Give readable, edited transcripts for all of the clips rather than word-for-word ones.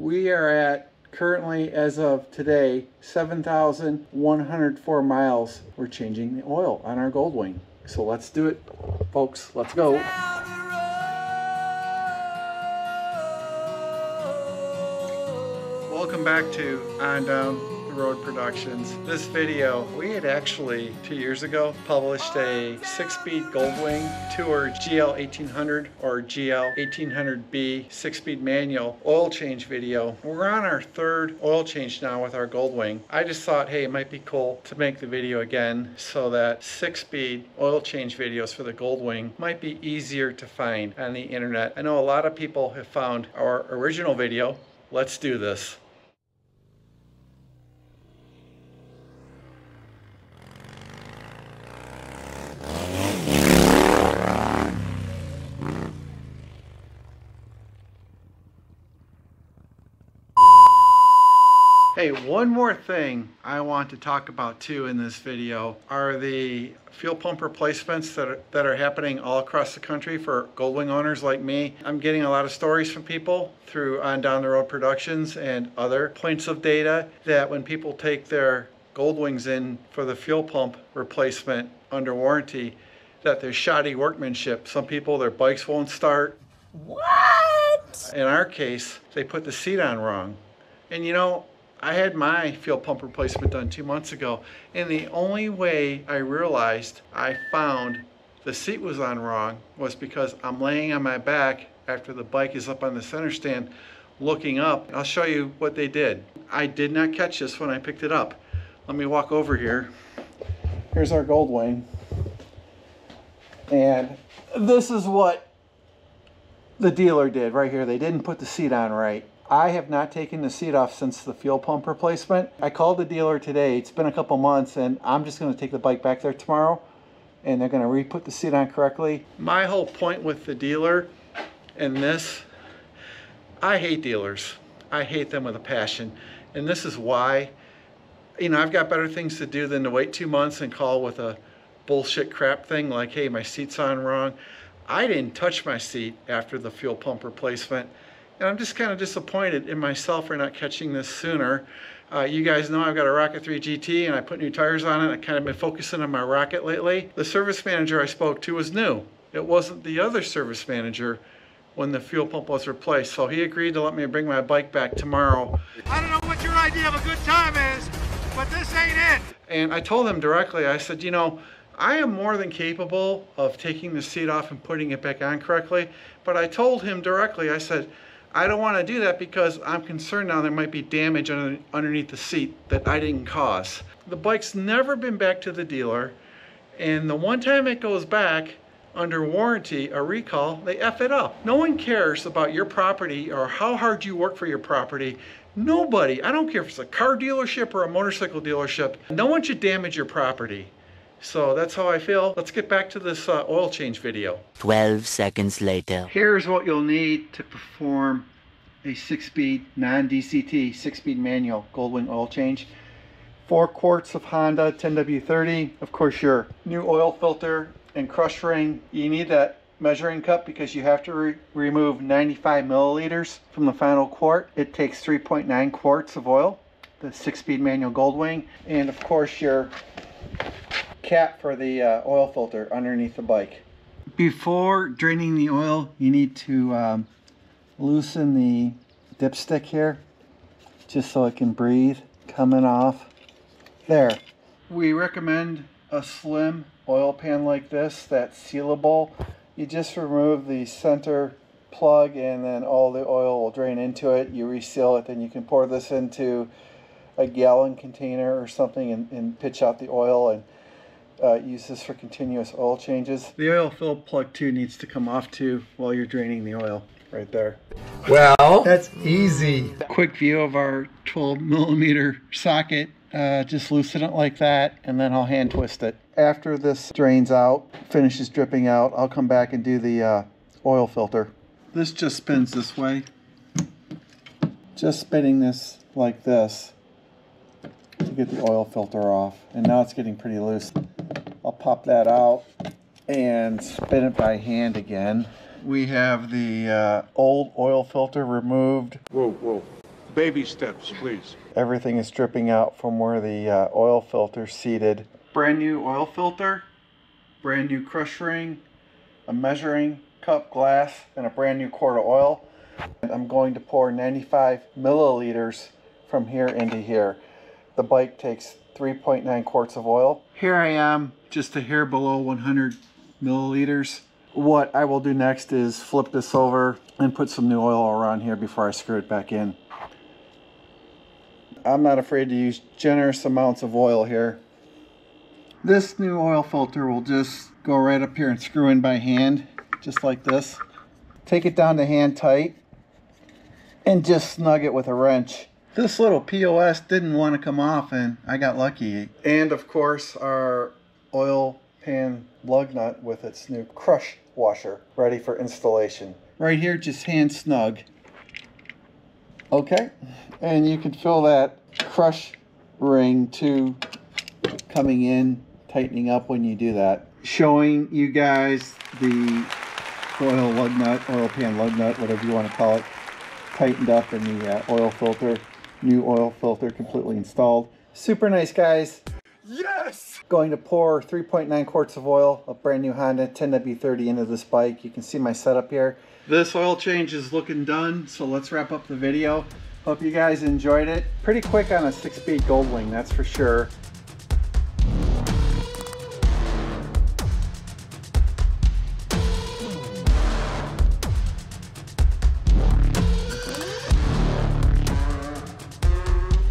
We are at, currently as of today, 7,104 miles. We're changing the oil on our Goldwing. So let's do it, folks. Let's go. Welcome back to On Down the Road Productions. This video, we had actually 2 years ago published a 6-speed Goldwing Tour GL1800 or GL1800B 6-speed manual oil change video. We're on our third oil change now with our Goldwing. I just thought, hey, it might be cool to make the video again so that 6-speed oil change videos for the Goldwing might be easier to find on the internet. I know a lot of people have found our original video. Let's do this. Hey, one more thing I want to talk about too in this video are the fuel pump replacements that are happening all across the country for Goldwing owners like me. I'm getting a lot of stories from people through On Down the Road Productions and other points of data that when people take their Goldwings in for the fuel pump replacement under warranty, that there's shoddy workmanship. Some people, their bikes won't start. What? In our case, they put the seat on wrong. And you know, I had my fuel pump replacement done 2 months ago, and the only way I realized I found the seat was on wrong was because I'm laying on my back after the bike is up on the center stand looking up. I'll show you what they did. I did not catch this when I picked it up. Let me walk over here. Here's our Goldwing, and this is what the dealer did right here. They didn't put the seat on right. I have not taken the seat off since the fuel pump replacement. I called the dealer today. It's been a couple months, and I'm just going to take the bike back there tomorrow, and they're going to re-put the seat on correctly. My whole point with the dealer and this, I hate dealers. I hate them with a passion, and this is why. You know, I've got better things to do than to wait 2 months and call with a bullshit crap thing like, hey, my seat's on wrong. I didn't touch my seat after the fuel pump replacement. And I'm just kind of disappointed in myself for not catching this sooner. You guys know I've got a Rocket 3 GT and I put new tires on it. I've kind of been focusing on my Rocket lately. The service manager I spoke to was new. It wasn't the other service manager when the fuel pump was replaced. So he agreed to let me bring my bike back tomorrow. I don't know what your idea of a good time is, but this ain't it. And I told him directly, I said, you know, I am more than capable of taking the seat off and putting it back on correctly. But I told him directly, I said, I don't want to do that because I'm concerned now there might be damage underneath the seat that I didn't cause. The bike's never been back to the dealer, and the one time it goes back under warranty, a recall, they F it up. No one cares about your property or how hard you work for your property. Nobody, I don't care if it's a car dealership or a motorcycle dealership, no one should damage your property. So that's how I feel. Let's get back to this oil change video. 12 seconds later. Here's what you'll need to perform a 6-speed non-DCT 6-speed manual Goldwing oil change. 4 quarts of Honda 10W30. Of course, your new oil filter and crush ring. You need that measuring cup because you have to remove 95 milliliters from the final quart. It takes 3.9 quarts of oil, the 6-speed manual Goldwing. And of course, your cap for the oil filter underneath the bike. Before draining the oil, you need to loosen the dipstick here just so it can breathe coming off. There. We recommend a slim oil pan like this that's sealable. You just remove the center plug and then all the oil will drain into it. You reseal it, then you can pour this into a gallon container or something and pitch out the oil and use this for continuous oil changes. The oil fill plug too needs to come off too while you're draining the oil right there. Well, that's easy. Quick view of our 12 millimeter socket. Just loosen it like that and then I'll hand twist it. After this drains out, finishes dripping out, I'll come back and do the oil filter. This just spins this way. Just spinning this like this to get the oil filter off. And now it's getting pretty loose. I'll pop that out and spin it by hand again. We have the old oil filter removed. Whoa, whoa. Baby steps, please. Everything is dripping out from where the oil filter seated. Brand new oil filter, brand new crush ring, a measuring cup, glass, and a brand new quart of oil. And I'm going to pour 95 milliliters from here into here. The bike takes 3.9 quarts of oil. Here I am, just a hair below 100 milliliters. What I will do next is flip this over and put some new oil around here before I screw it back in. I'm not afraid to use generous amounts of oil here. This new oil filter will just go right up here and screw in by hand, just like this. Take it down to hand tight and just snug it with a wrench. This little POS didn't want to come off and I got lucky. And of course our oil pan lug nut with its new crush washer ready for installation. Right here, just hand snug. Okay, and you can feel that crush ring too coming in, tightening up when you do that. Showing you guys the oil lug nut, oil pan lug nut, whatever you want to call it, tightened up in the oil filter. New oil filter completely installed. Super nice, guys. Yes! Going to pour 3.9 quarts of oil, a brand new Honda 10W30 into this bike. You can see my setup here. This oil change is looking done, so let's wrap up the video. Hope you guys enjoyed it. Pretty quick on a 6-speed Goldwing, that's for sure.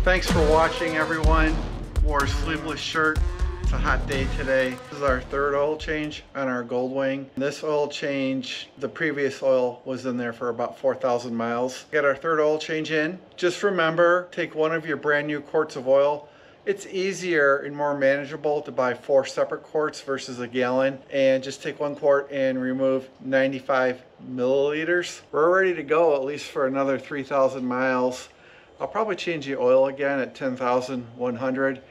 Thanks for watching, everyone. Wore a sleeveless shirt. It's a hot day today. This is our third oil change on our Goldwing. This oil change, the previous oil was in there for about 4,000 miles. Got our third oil change in. Just remember, take one of your brand new quarts of oil. It's easier and more manageable to buy 4 separate quarts versus a gallon, and just take 1 quart and remove 95 milliliters. We're ready to go at least for another 3,000 miles. I'll probably change the oil again at 10,100.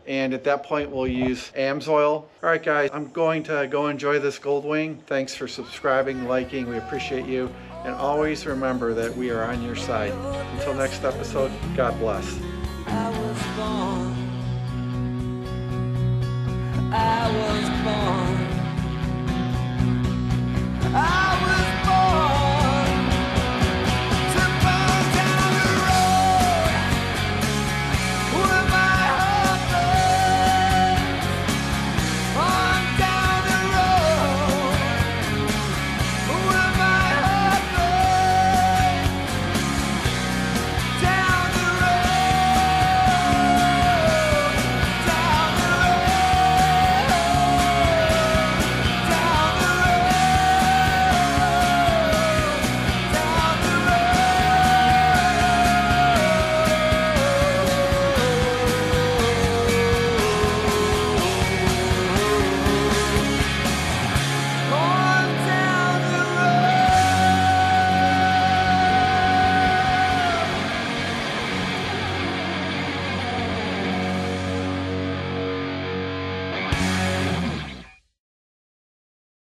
And at that point we'll use AMSOIL. All right guys, I'm going to go enjoy this Goldwing. Thanks for subscribing, liking, we appreciate you. And always remember that we are on your side. Until next episode, God bless. I was born. I was born.